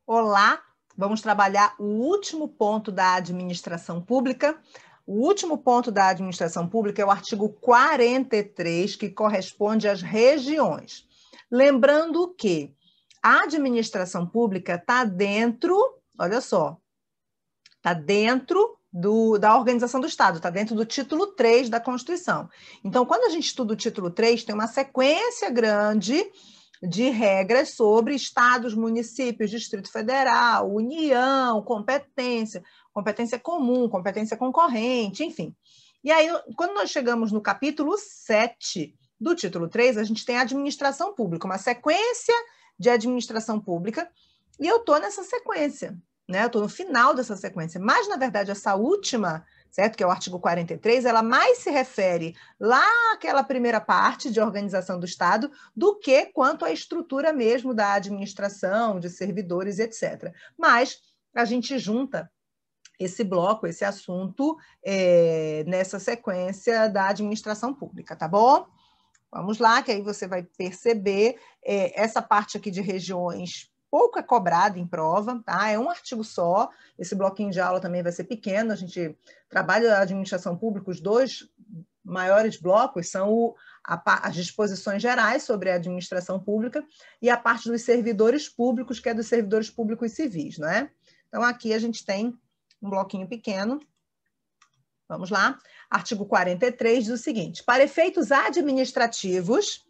Olá, vamos trabalhar o último ponto da administração pública. O último ponto da administração pública é o artigo 43, que corresponde às regiões. Lembrando que a administração pública está dentro, olha só, está dentro da organização do Estado, está dentro do título 3 da Constituição. Então, quando a gente estuda o título 3, tem uma sequência grande de regras sobre estados, municípios, Distrito Federal, União, competência comum, competência concorrente, enfim. E aí, quando nós chegamos no capítulo 7 do título 3, a gente tem a administração pública, uma sequência de administração pública, e eu estou nessa sequência, né? Eu estou no final dessa sequência, mas, na verdade, essa última, certo? Que é o artigo 43, ela mais se refere lá àquela primeira parte de organização do Estado do que quanto à estrutura mesmo da administração, de servidores, etc. Mas a gente junta esse bloco, esse assunto, nessa sequência da administração pública, tá bom? Vamos lá, que aí você vai perceber essa parte aqui de regiões pouco é cobrado em prova, tá? É um artigo só, esse bloquinho de aula também vai ser pequeno, a gente trabalha a administração pública, os dois maiores blocos são as disposições gerais sobre a administração pública e a parte dos servidores públicos, que é dos servidores públicos civis, não é? Então, aqui a gente tem um bloquinho pequeno. Vamos lá. Artigo 43 diz o seguinte: para efeitos administrativos,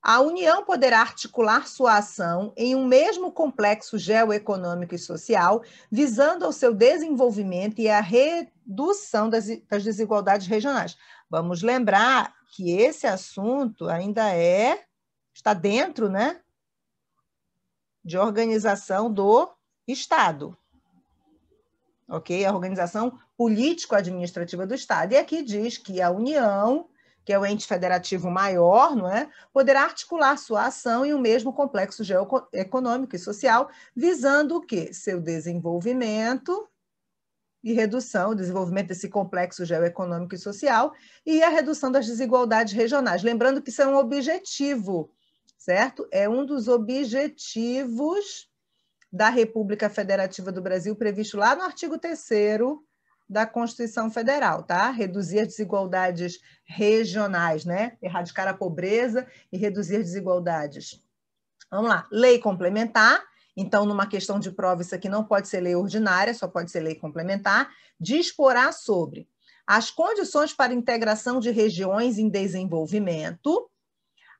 a União poderá articular sua ação em um mesmo complexo geoeconômico e social, visando ao seu desenvolvimento e à redução das desigualdades regionais. Vamos lembrar que esse assunto ainda está dentro, né, de organização do Estado. Ok? A organização político-administrativa do Estado. E aqui diz que a União, que é o ente federativo maior, não é? Poderá articular sua ação em um mesmo complexo geoeconômico e social, visando o quê? Seu desenvolvimento e redução, o desenvolvimento desse complexo geoeconômico e social e a redução das desigualdades regionais. Lembrando que isso é um objetivo, certo? É um dos objetivos da República Federativa do Brasil, previsto lá no artigo 3º da Constituição Federal, tá? Reduzir as desigualdades regionais, né? Erradicar a pobreza e reduzir as desigualdades. Vamos lá. Lei complementar. Então, numa questão de prova, isso aqui não pode ser lei ordinária, só pode ser lei complementar. Disporá sobre as condições para integração de regiões em desenvolvimento,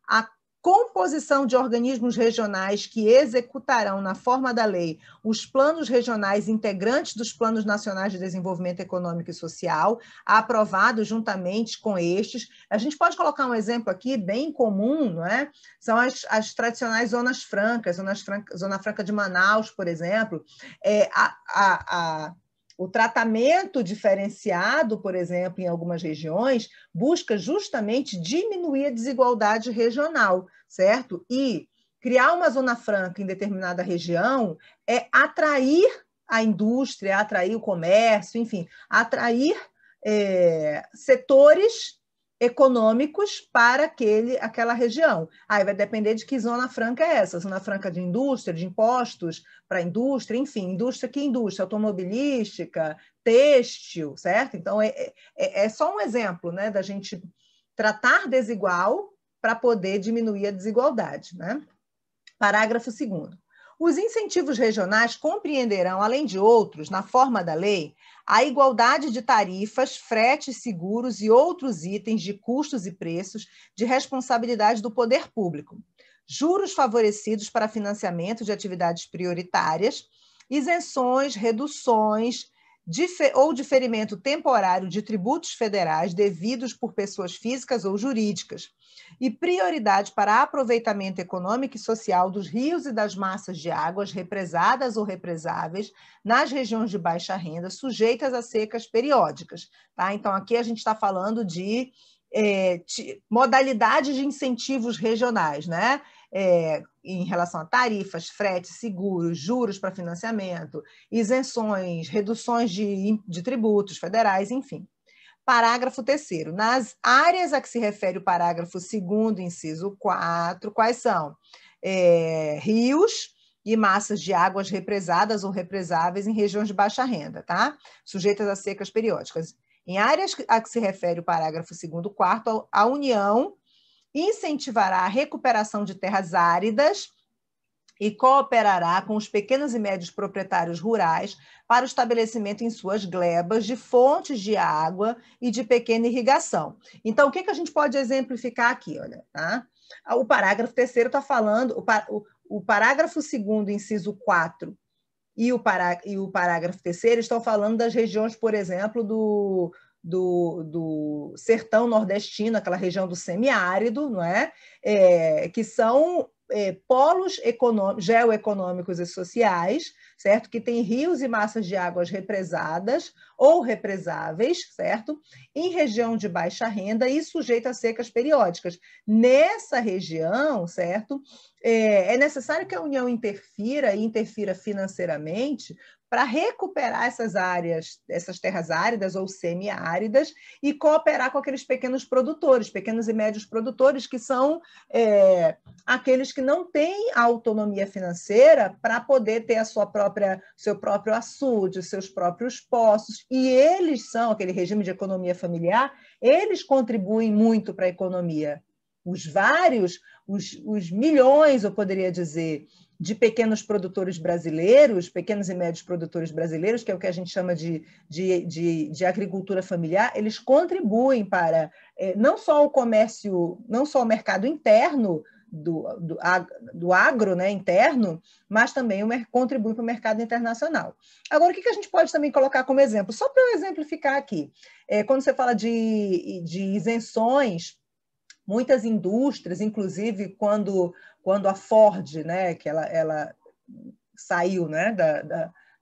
a composição de organismos regionais que executarão, na forma da lei, os planos regionais integrantes dos planos nacionais de desenvolvimento econômico e social, aprovados juntamente com estes. A gente pode colocar um exemplo aqui bem comum, não é? São as tradicionais zonas francas, Zona Franca de Manaus, por exemplo. O tratamento diferenciado, por exemplo, em algumas regiões, busca justamente diminuir a desigualdade regional, certo? E criar uma zona franca em determinada região é atrair a indústria, atrair o comércio, enfim, atrair setores econômicos para aquela região. Aí vai depender de que zona franca é essa, zona franca de indústria, de impostos para a indústria, enfim, que indústria? Automobilística, têxtil, certo? Então, é só um exemplo, né, da gente tratar desigual para poder diminuir a desigualdade, né? Parágrafo 2º. Os incentivos regionais compreenderão, além de outros, na forma da lei, a igualdade de tarifas, fretes, seguros e outros itens de custos e preços de responsabilidade do poder público, juros favorecidos para financiamento de atividades prioritárias, isenções, reduções ou diferimento temporário de tributos federais devidos por pessoas físicas ou jurídicas, e prioridade para aproveitamento econômico e social dos rios e das massas de águas represadas ou represáveis nas regiões de baixa renda sujeitas a secas periódicas. Tá? Então, aqui a gente está falando de modalidades de incentivos regionais, né? Em relação a tarifas, fretes, seguros, juros para financiamento, isenções, reduções de tributos federais, enfim. Parágrafo 3º. Nas áreas a que se refere o parágrafo 2º, inciso 4, quais são? Rios, e massas de águas represadas ou represáveis em regiões de baixa renda, tá? Sujeitas a secas periódicas. Em áreas a que se refere o parágrafo 2º e 4º, a União incentivará a recuperação de terras áridas e cooperará com os pequenos e médios proprietários rurais para o estabelecimento em suas glebas de fontes de água e de pequena irrigação. Então, o que a gente pode exemplificar aqui? Olha, tá? O parágrafo 3º está falando, o parágrafo 2º, inciso 4, e o parágrafo 3º estão falando das regiões, por exemplo, do sertão nordestino, aquela região do semiárido, não é? Que são polos geoeconômicos e sociais, certo? Que tem rios e massas de águas represadas ou represáveis, certo? Em região de baixa renda e sujeita a secas periódicas. Nessa região, certo? É necessário que a União interfira e interfira financeiramente para recuperar essas áreas, essas terras áridas ou semiáridas e cooperar com aqueles pequenos produtores, pequenos e médios produtores, que são aqueles que não têm autonomia financeira para poder ter seu próprio açude, seus próprios poços, e eles são, aquele regime de economia familiar, eles contribuem muito para a economia. Os milhões, eu poderia dizer, de pequenos produtores brasileiros, pequenos e médios produtores brasileiros, que é o que a gente chama de agricultura familiar, eles contribuem para não só o comércio, não só o mercado interno do agro, né, interno, mas também contribui para o mercado internacional. Agora, o que a gente pode também colocar como exemplo? Só para eu exemplificar aqui, quando você fala de isenções, muitas indústrias, inclusive quando a Ford, né, que ela saiu, né,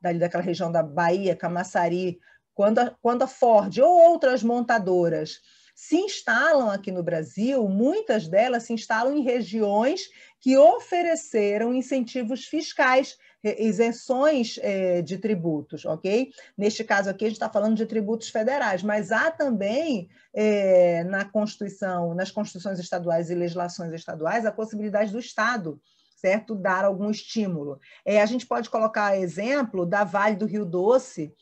daquela região da Bahia, Camaçari, quando a Ford ou outras montadoras se instalam aqui no Brasil, muitas delas se instalam em regiões que ofereceram incentivos fiscais, isenções de tributos, ok? Neste caso aqui, a gente está falando de tributos federais, mas há também nas constituições estaduais e legislações estaduais a possibilidade do Estado, certo, dar algum estímulo. A gente pode colocar exemplo da Vale do Rio Doce,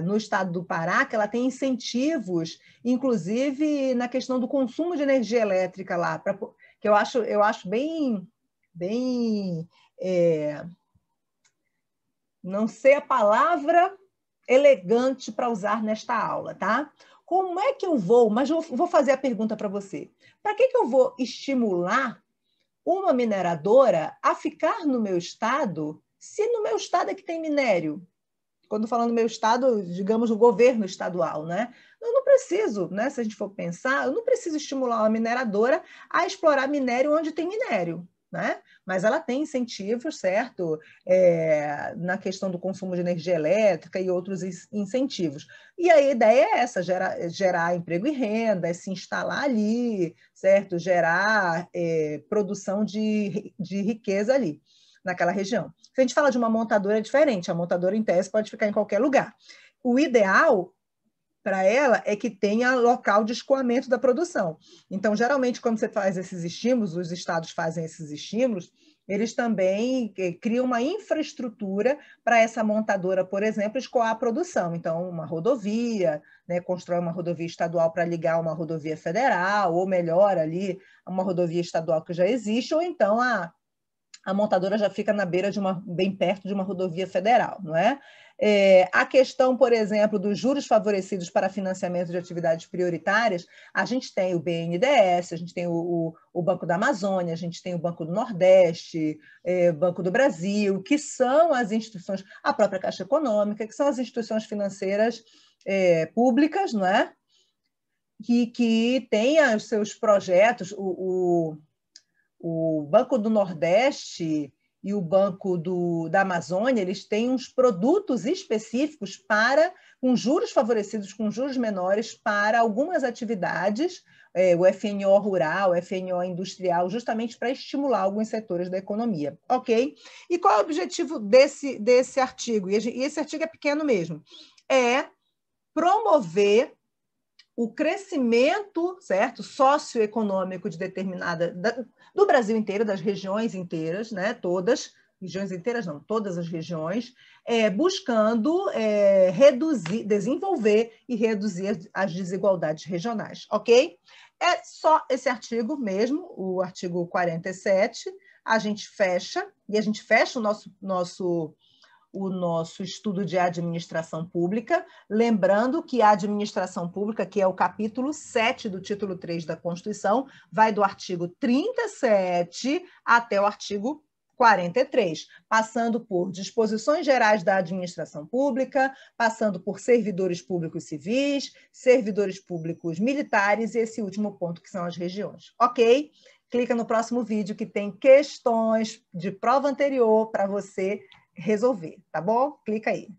no estado do Pará, que ela tem incentivos, inclusive na questão do consumo de energia elétrica lá, que eu acho bem não sei a palavra elegante para usar nesta aula, tá? Como é que eu vou, mas eu vou fazer a pergunta para você, para que eu vou estimular uma mineradora a ficar no meu estado, se no meu estado é que tem minério? Quando falando meu estado, digamos, o governo estadual, né? Eu não preciso, né? Se a gente for pensar, eu não preciso estimular uma mineradora a explorar minério onde tem minério, né? Mas ela tem incentivos, certo? Na questão do consumo de energia elétrica e outros incentivos. E a ideia é essa, gerar emprego e renda, se instalar ali, certo? Gerar produção de riqueza ali, naquela região. Se a gente fala de uma montadora, é diferente. A montadora, em tese, pode ficar em qualquer lugar. O ideal para ela é que tenha local de escoamento da produção. Então, geralmente, quando você faz esses estímulos, os estados fazem esses estímulos, eles também criam uma infraestrutura para essa montadora, por exemplo, escoar a produção. Então, uma rodovia, né, constrói uma rodovia estadual para ligar uma rodovia federal, ou melhor, ali, uma rodovia estadual que já existe, ou então a montadora já fica na beira bem perto de uma rodovia federal, não é? A questão, por exemplo, dos juros favorecidos para financiamento de atividades prioritárias, a gente tem o BNDES, a gente tem o Banco da Amazônia, a gente tem o Banco do Nordeste, Banco do Brasil, que são as instituições, a própria Caixa Econômica, que são as instituições financeiras públicas, não é? Que têm os seus projetos, o Banco do Nordeste e o Banco da Amazônia, eles têm uns produtos específicos com juros favorecidos, com juros menores, para algumas atividades, o FNO rural, o FNO industrial, justamente para estimular alguns setores da economia. Ok? E qual é o objetivo desse artigo? E esse artigo é pequeno mesmo. É promover o crescimento, certo, socioeconômico de do Brasil inteiro, das regiões inteiras, né, todas, regiões inteiras não, todas as regiões, buscando reduzir, desenvolver e reduzir as desigualdades regionais, ok? É só esse artigo mesmo, o artigo 47, a gente fecha o nosso estudo de administração pública, lembrando que a administração pública, que é o capítulo 7 do título 3 da Constituição, vai do artigo 37 até o artigo 43, passando por disposições gerais da administração pública, passando por servidores públicos civis, servidores públicos militares e esse último ponto que são as regiões. Ok? Clica no próximo vídeo que tem questões de prova anterior para você resolver, tá bom? Clica aí.